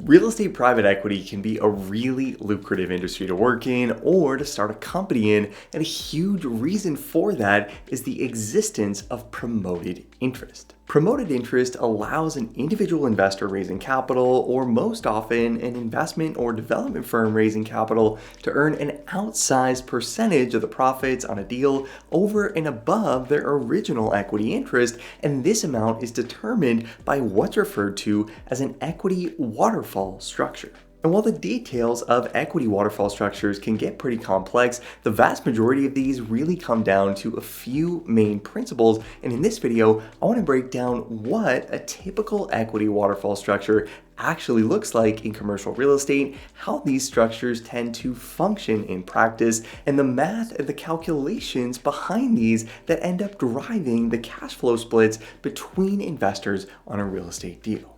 Real estate private equity can be a really lucrative industry to work in or to start a company in, and a huge reason for that is the existence of promoted interest. Promoted interest allows an individual investor raising capital, or most often an investment or development firm raising capital, to earn an outsized percentage of the profits on a deal over and above their original equity interest, and this amount is determined by what's referred to as an equity waterfall structure. And while the details of equity waterfall structures can get pretty complex, the vast majority of these really come down to a few main principles. And in this video, I want to break down what a typical equity waterfall structure actually looks like in commercial real estate, how these structures tend to function in practice, and the math and the calculations behind these that end up driving the cash flow splits between investors on a real estate deal.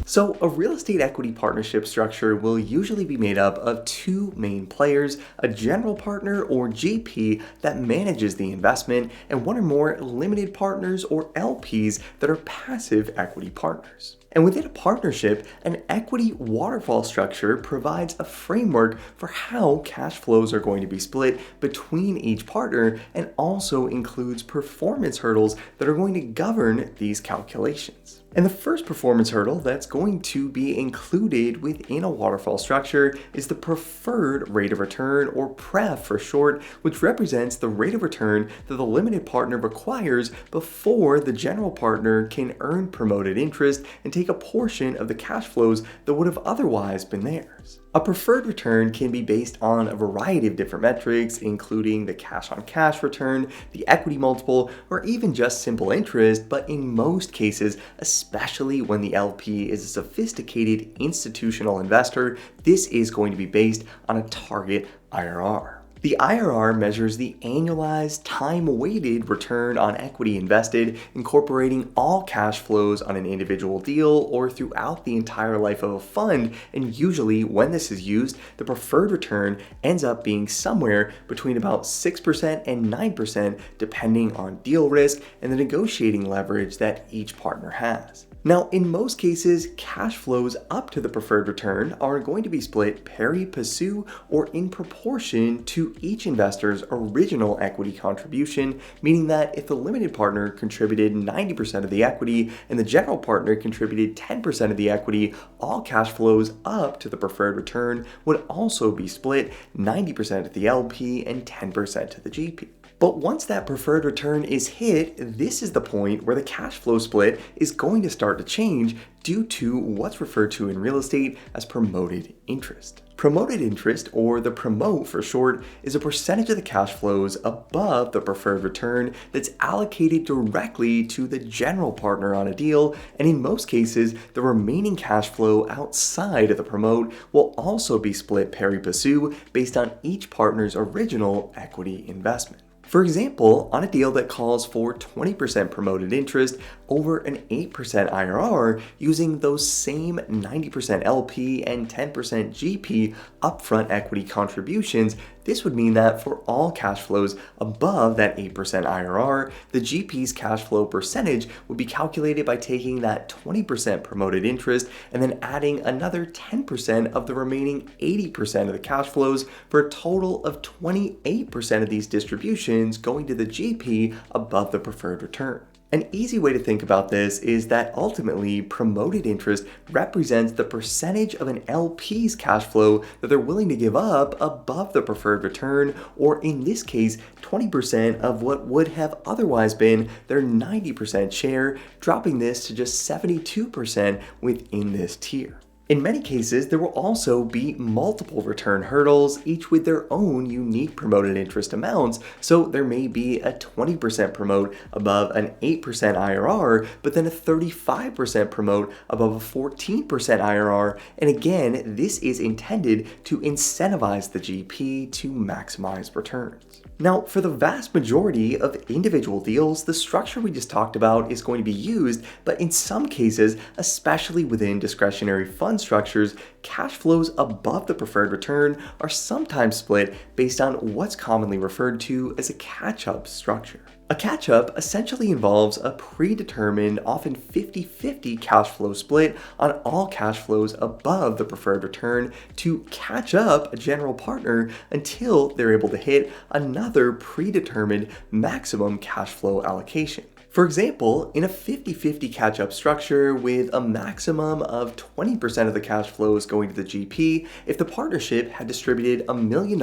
So a real estate equity partnership structure will usually be made up of two main players, a general partner or GP that manages the investment, and one or more limited partners or LPs that are passive equity partners. And within a partnership, an equity waterfall structure provides a framework for how cash flows are going to be split between each partner, and also includes performance hurdles that are going to govern these calculations. And the first performance hurdle that's going to be included within a waterfall structure is the preferred rate of return, or PREF for short, which represents the rate of return that the limited partner requires before the general partner can earn promoted interest and take a portion of the cash flows that would have otherwise been theirs. A preferred return can be based on a variety of different metrics, including the cash on cash return, the equity multiple, or even just simple interest, but in most cases, especially when the LP is a sophisticated institutional investor, this is going to be based on a target IRR. The IRR measures the annualized time-weighted return on equity invested, incorporating all cash flows on an individual deal or throughout the entire life of a fund, and usually when this is used, the preferred return ends up being somewhere between about 6% and 9% depending on deal risk and the negotiating leverage that each partner has. Now, in most cases, cash flows up to the preferred return are going to be split pari passu, or in proportion to each investor's original equity contribution, meaning that if the limited partner contributed 90% of the equity and the general partner contributed 10% of the equity, all cash flows up to the preferred return would also be split 90% to the LP and 10% to the GP. But once that preferred return is hit, this is the point where the cash flow split is going to start to change due to what's referred to in real estate as promoted interest. Promoted interest, or the promote for short, is a percentage of the cash flows above the preferred return that's allocated directly to the general partner on a deal, and in most cases, the remaining cash flow outside of the promote will also be split pari passu based on each partner's original equity investment. For example, on a deal that calls for 20% promoted interest over an 8% IRR, using those same 90% LP and 10% GP upfront equity contributions, this would mean that for all cash flows above that 8% IRR, the GP's cash flow percentage would be calculated by taking that 20% promoted interest and then adding another 10% of the remaining 80% of the cash flows, for a total of 28% of these distributions going to the GP above the preferred return. An easy way to think about this is that ultimately promoted interest represents the percentage of an LP's cash flow that they're willing to give up above the preferred return, or in this case, 20% of what would have otherwise been their 90% share, dropping this to just 72% within this tier. In many cases, there will also be multiple return hurdles, each with their own unique promoted interest amounts. So there may be a 20% promote above an 8% IRR, but then a 35% promote above a 14% IRR. And again, this is intended to incentivize the GP to maximize returns. Now, for the vast majority of individual deals, the structure we just talked about is going to be used, but in some cases, especially within discretionary fund structures, cash flows above the preferred return are sometimes split based on what's commonly referred to as a catch-up structure. A catch-up essentially involves a predetermined, often 50-50 cash flow split on all cash flows above the preferred return to catch up a general partner until they're able to hit another predetermined maximum cash flow allocation. For example, in a 50-50 catch-up structure with a maximum of 20% of the cash flows going to the GP, if the partnership had distributed $1 million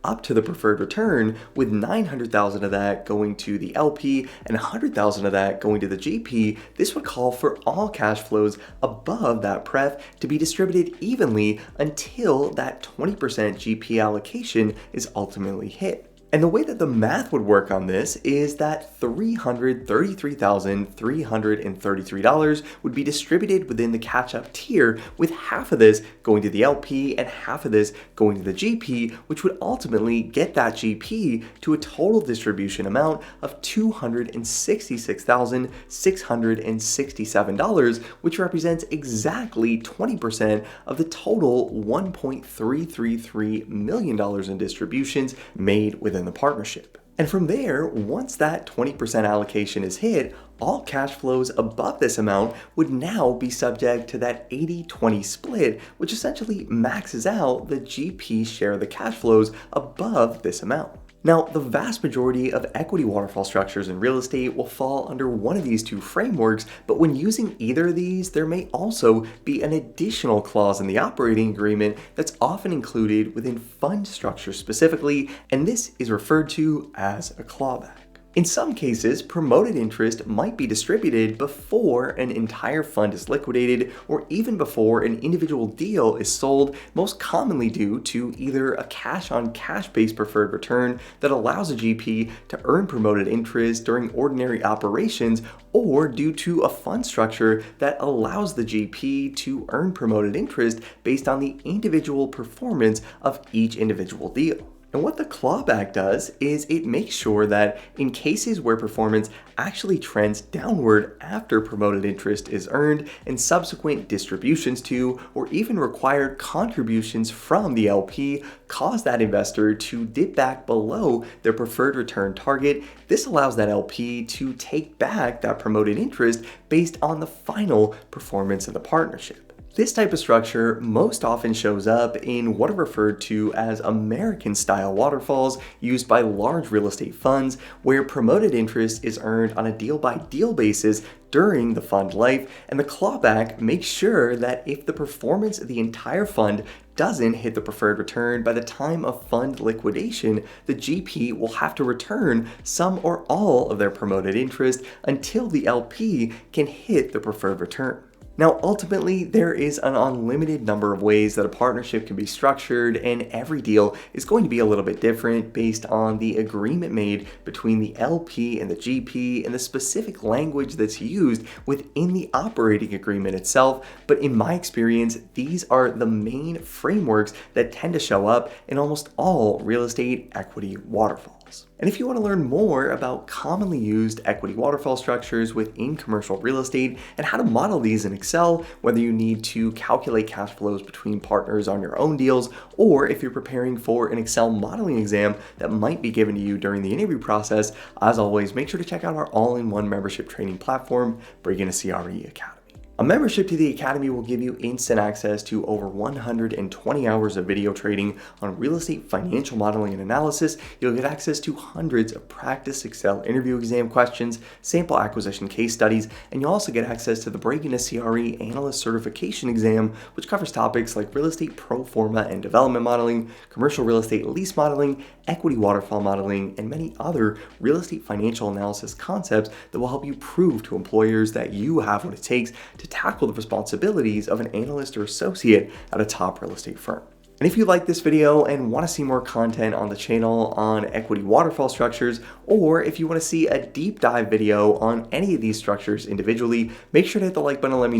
up to the preferred return, with $900,000 of that going to the LP and $100,000 of that going to the GP, this would call for all cash flows above that pref to be distributed evenly until that 20% GP allocation is ultimately hit. And the way that the math would work on this is that $333,333 would be distributed within the catch-up tier, with half of this going to the LP and half of this going to the GP, which would ultimately get that GP to a total distribution amount of $266,667, which represents exactly 20% of the total $1.333 million in distributions made within the partnership. And from there, once that 20% allocation is hit, all cash flows above this amount would now be subject to that 80-20 split, which essentially maxes out the GP share of the cash flows above this amount. Now, the vast majority of equity waterfall structures in real estate will fall under one of these two frameworks, but when using either of these, there may also be an additional clause in the operating agreement that's often included within fund structures specifically, and this is referred to as a clawback. In some cases, promoted interest might be distributed before an entire fund is liquidated or even before an individual deal is sold, most commonly due to either a cash-on-cash based preferred return that allows a GP to earn promoted interest during ordinary operations, or due to a fund structure that allows the GP to earn promoted interest based on the individual performance of each individual deal. And what the clawback does is it makes sure that in cases where performance actually trends downward after promoted interest is earned and subsequent distributions to, or even required contributions from the LP cause that investor to dip back below their preferred return target, this allows that LP to take back that promoted interest based on the final performance of the partnership. This type of structure most often shows up in what are referred to as American-style waterfalls used by large real estate funds, where promoted interest is earned on a deal-by-deal basis during the fund life, and the clawback makes sure that if the performance of the entire fund doesn't hit the preferred return by the time of fund liquidation, the GP will have to return some or all of their promoted interest until the LP can hit the preferred return. Now, ultimately, there is an unlimited number of ways that a partnership can be structured, and every deal is going to be a little bit different based on the agreement made between the LP and the GP and the specific language that's used within the operating agreement itself. But in my experience, these are the main frameworks that tend to show up in almost all real estate equity waterfalls. And if you want to learn more about commonly used equity waterfall structures within commercial real estate and how to model these in Excel, whether you need to calculate cash flows between partners on your own deals, or if you're preparing for an Excel modeling exam that might be given to you during the interview process, as always, make sure to check out our all-in-one membership training platform, Bring in a CRE Academy. A membership to the Academy will give you instant access to over 120 hours of video training on real estate financial modeling and analysis. You'll get access to hundreds of practice Excel interview exam questions, sample acquisition case studies, and you'll also get access to the Break into CRE Analyst Certification exam, which covers topics like real estate pro forma and development modeling, commercial real estate lease modeling, equity waterfall modeling, and many other real estate financial analysis concepts that will help you prove to employers that you have what it takes to tackle the responsibilities of an analyst or associate at a top real estate firm. And if you like this video and want to see more content on the channel on equity waterfall structures, or if you want to see a deep dive video on any of these structures individually, make sure to hit the like button and let me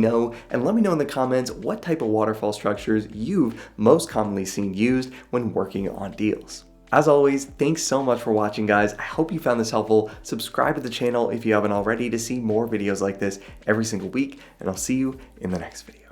know in the comments what type of waterfall structures you've most commonly seen used when working on deals. As always, thanks so much for watching, guys. I hope you found this helpful. Subscribe to the channel if you haven't already to see more videos like this every single week, and I'll see you in the next video.